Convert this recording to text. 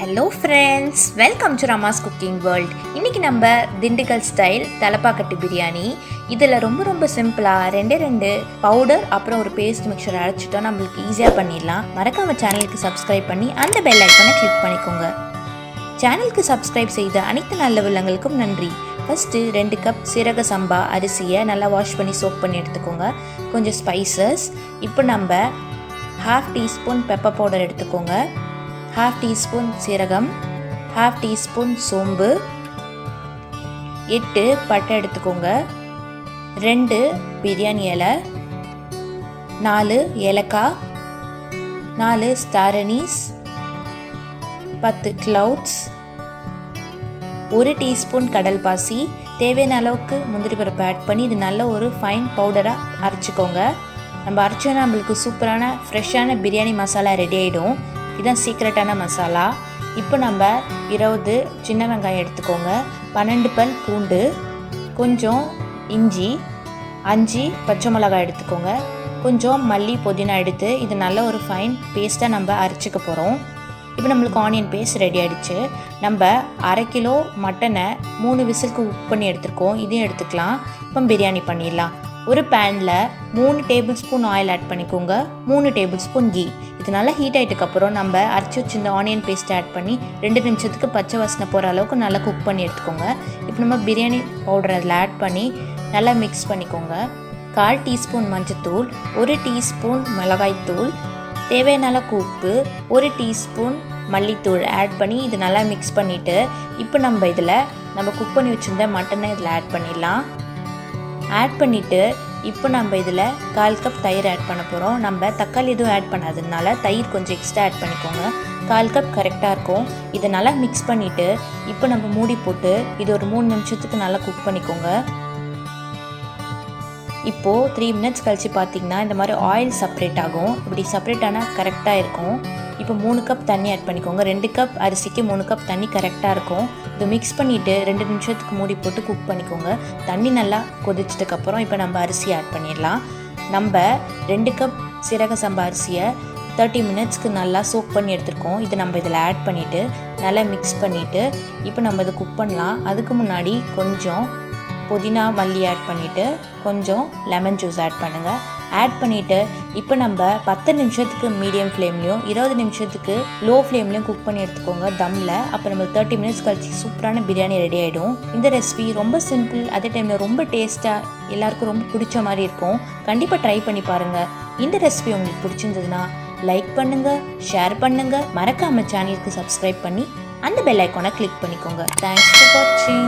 Hello friends, welcome to Rama's Cooking World. இன்னைக்கு நம்ம Dindigul style Thalappakatti biryani. இதில் ரொம்ப சிம்பிளா ரெண்டு பவுடர் அப்புறம் ஒரு பேஸ்ட் மிக்சர் அரைச்சிட்டோம் நம்மளுக்கு ஈஸியாக பண்ணிடலாம். மறக்காம சேனலுக்கு சப்ஸ்கிரைப் பண்ணி அந்த பெல் ஐக்கானை கிளிக் பண்ணிக்கோங்க. சேனலுக்கு சப்ஸ்கிரைப் செய்த அனைத்து நல்ல உள்ளங்களுக்கும் நன்றி. ஃபஸ்ட்டு 2 கப் SeergaSamba அரிசியை நல்லா வாஷ் பண்ணி சோக் பண்ணி எடுத்துக்கோங்க. கொஞ்சம் ஸ்பைசஸ். இப்போ நம்ம 1/2 டீஸ்பூன் பெப்பர் பவுடர் எடுத்துக்கோங்க. 1/2 டீஸ்பூன் சீரகம், 1/2 டீஸ்பூன் சோம்பு, 8 பட்டை எடுத்துக்கோங்க, 2 பிரியாணி இலை, 4 ஏலக்காய், 4 ஸ்டார் அனீஸ், 10 கிளவுட்ஸ், 1 டீஸ்பூன் கடல் பாசி. தேவையான அளவுக்கு முந்திரி பருப்பு ஆட் பண்ணி இது நல்ல ஒரு ஃபைன் பவுடராக அரைச்சிக்கோங்க. நம்ம அரைச்சோன்னா நம்மளுக்கு சூப்பரான ஃப்ரெஷ்ஷான பிரியாணி மசாலா ரெடி ஆகிடும். இதுதான் சீக்ரெட்டான மசாலா. இப்போ நம்ம 20 சின்ன வெங்காயம் எடுத்துக்கோங்க, 12 பல் பூண்டு, கொஞ்சம் இஞ்சி, 5 பச்சை மிளகாய் எடுத்துக்கோங்க, கொஞ்சம் மல்லி புதினா எடுத்து இது நல்ல ஒரு ஃபைன் பேஸ்ட்டாக நம்ம அரைச்சிக்க போகிறோம். இப்போ நம்மளுக்கு ஆனியன் பேஸ்ட் ரெடி ஆகிடுச்சு. நம்ம 1/2 கிலோ மட்டனை 3 விசிலுக்கு குக் பண்ணி எடுத்துருக்கோம். இதையும் எடுத்துக்கலாம். இப்போ பிரியாணி பண்ணிடலாம். ஒரு பேனில் 3 டேபிள் ஸ்பூன் ஆயில் ஆட் பண்ணிக்கோங்க, 3 டேபிள் ஸ்பூன் கீ. இது நல்லா ஹீட் ஆகிட்டுக்கப்புறம் நம்ம அரைச்சி வச்சு இந்த ஆனியன் பேஸ்ட் ஆட் பண்ணி 2 நிமிஷத்துக்கு பச்சை வாசனை போகிற அளவுக்கு நல்லா குக் பண்ணி எடுத்துக்கோங்க. இப்போ நம்ம பிரியாணி பவுடர் அதில் ஆட் பண்ணி நல்லா மிக்ஸ் பண்ணிக்கோங்க. 1/4 டீஸ்பூன் மஞ்சத்தூள், 1 டீஸ்பூன் மிளகாய்த்தூள், தேவையான அளவுக்கு உப்பு, 1 டீஸ்பூன் மல்லித்தூள் ஆட் பண்ணி இது நல்லா மிக்ஸ் பண்ணிவிட்டு இப்போ நம்ம குக் பண்ணி வச்சுருந்த மட்டனை இதில் ஆட் பண்ணிடலாம். ஆட் பண்ணிவிட்டு இப்போ நம்ம இதில் 1/4 கப் தயிர் ஆட் பண்ண போகிறோம். நம்ம தக்காளி எதுவும் ஆட் பண்ணாததுனால தயிர் கொஞ்சம் எக்ஸ்ட்ரா ஆட் பண்ணிக்கோங்க. 1/4 கப் கரெக்டாக இருக்கும். இதை நல்லா மிக்ஸ் பண்ணிவிட்டு இப்போ நம்ம மூடி போட்டு இது ஒரு 3 நிமிஷத்துக்கு நல்லா குக் பண்ணிக்கோங்க. இப்போது 3 மினிட்ஸ் கழித்து பார்த்திங்கன்னா இந்த மாதிரி ஆயில் செப்ரேட் ஆகும். இப்படி செப்ரேட் ஆனால் கரெக்டாக இருக்கும். இப்போ 3 கப் தண்ணி ஆட் பண்ணிக்கோங்க. 2 கப் அரிசிக்கு 3 கப் தண்ணி கரெக்டாக இருக்கும். இது மிக்ஸ் பண்ணிவிட்டு 2 நிமிஷத்துக்கு மூடி போட்டு குக் பண்ணிக்கோங்க. தண்ணி நல்லா கொதிச்சதுக்கப்புறம் இப்போ நம்ம அரிசி ஆட் பண்ணிடலாம். நம்ம 2 கப் SeergaSamba அரிசியை 30 மினிட்ஸ்க்கு நல்லா சோக் பண்ணி எடுத்துருக்கோம். இது நம்ம இதில் ஆட் பண்ணிவிட்டு நல்லா மிக்ஸ் பண்ணிவிட்டு இப்போ நம்ம இதை குக் பண்ணலாம். அதுக்கு முன்னாடி கொஞ்சம் புதினா மல்லி ஆட் பண்ணிவிட்டு கொஞ்சம் லெமன் ஜூஸ் ஆட் பண்ணுங்கள். ஆட் பண்ணிவிட்டு இப்போ நம்ம 10 நிமிஷத்துக்கு மீடியம் ஃப்ளேம்லேயும் 20 நிமிஷத்துக்கு லோ ஃப்ளேம்லேயும் குக் பண்ணி எடுத்துக்கோங்க தம்மில். அப்போ நம்ம 30 மினிட்ஸ் கழிச்சு சூப்பரான பிரியாணி ரெடி ஆகிடும். இந்த ரெசிபி ரொம்ப சிம்பிள், அதே டைமில் ரொம்ப டேஸ்ட்டாக எல்லாருக்கும் ரொம்ப பிடிச்ச மாதிரி இருக்கும். கண்டிப்பாக ட்ரை பண்ணி பாருங்கள். இந்த ரெசிபி உங்களுக்கு பிடிச்சிருந்ததுன்னா லைக் பண்ணுங்கள், ஷேர் பண்ணுங்கள், மறக்காமல் சேனலுக்கு சப்ஸ்கிரைப் பண்ணி அந்த பெல் ஐக்கானை கிளிக் பண்ணிக்கோங்க. தேங்க்ஸ் ஃபார் வாட்சிங்.